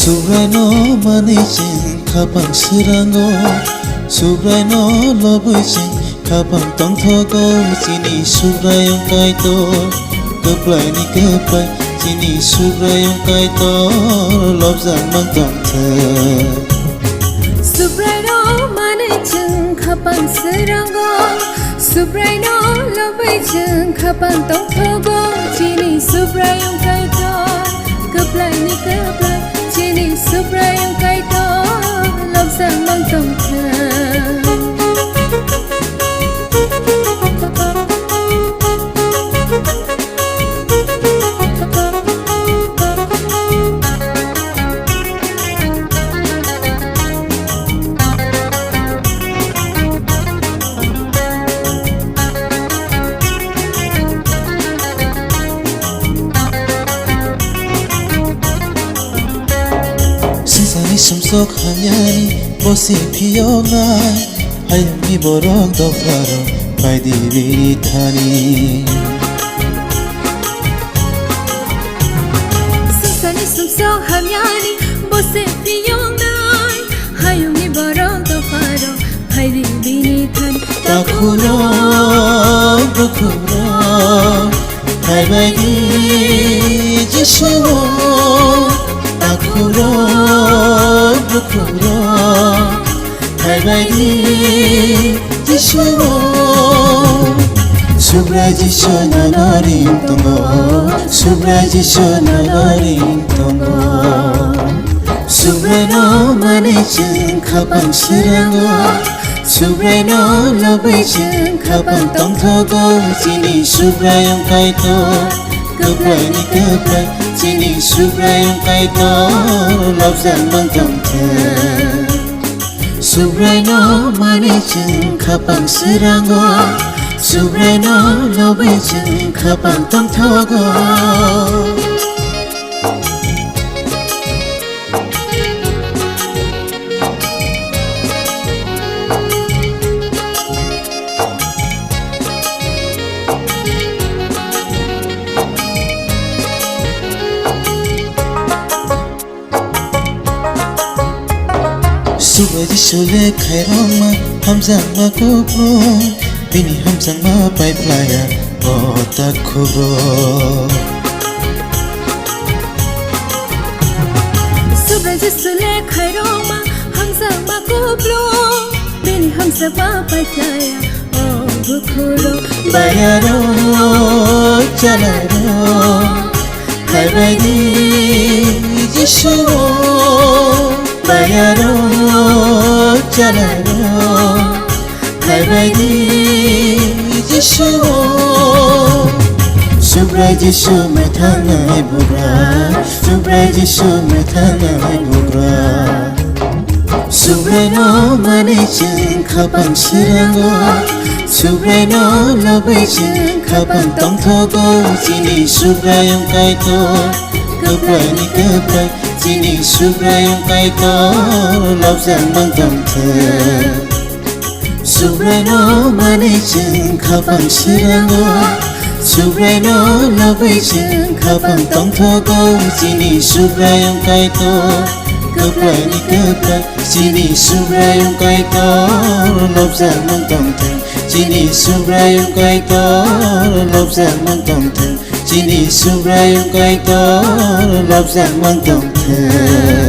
Subraino manichin kapang sirango Subraino lobichin kapang tong thogo Chini subrayong kaito Keplay ni keplay Chini subrayong kaito Lobzang mang tong the Subraino manichin kapang sirango Subraino lobichin kapang tong thogo Chini subrayong kaito Keplay ni keplay Chini subrayong kaito Lobzang mang tong the Sumsok hanyani bosi piyongai Hayam ni borong doflaro Pai di vitani Sisani sumsok hanyani bosi piyongai Hayam ni borong doflaro Pai di vitani Takuro Bakuro Pai bai di jishuo Takuro Bakuro Pai bai di jishuo Subrai jisho nanaring tongo Subrai jisho nanaring tongo Subrai no manichin kapang sirango Subrai no lobichin kapang tong thogo Chini subrayong kaito Keplay ni keplay Chini subrayong kaito Lobzang mang tong the Subrai no manichin kapang sirango Subrai no lobichin kapang tong thogo Subrai jishole khairong ma hamzang ma kopro Bini hamzang ma pai playa o takuro Subrai jishole khairong ma hamzang ma koplo Bini hamzang ma pai playa o bukuro Bayaro chalaro Hai bai di jishuo Bayaro chalaro Hai bai di jishuo Subrai jishu me thangai bugra Subrai jishu me thangai bugra Subrai no manichin kapang sirango Subrai no lobichin kapang tong thogo Chini subrayong kaito Keplay ni keplay Chini subrayong kaito Lobzang mang tong the Subrai no manichin kapang sirango Subrai no lobichin kapang tong thogo Chini subrayong kaito Keplay ni keplay Chini subrayong kaito Lobzang mang tong the Chini subrayong kaito Lobzang mang tong the Chini subrayong kaito Lobzang mang tong the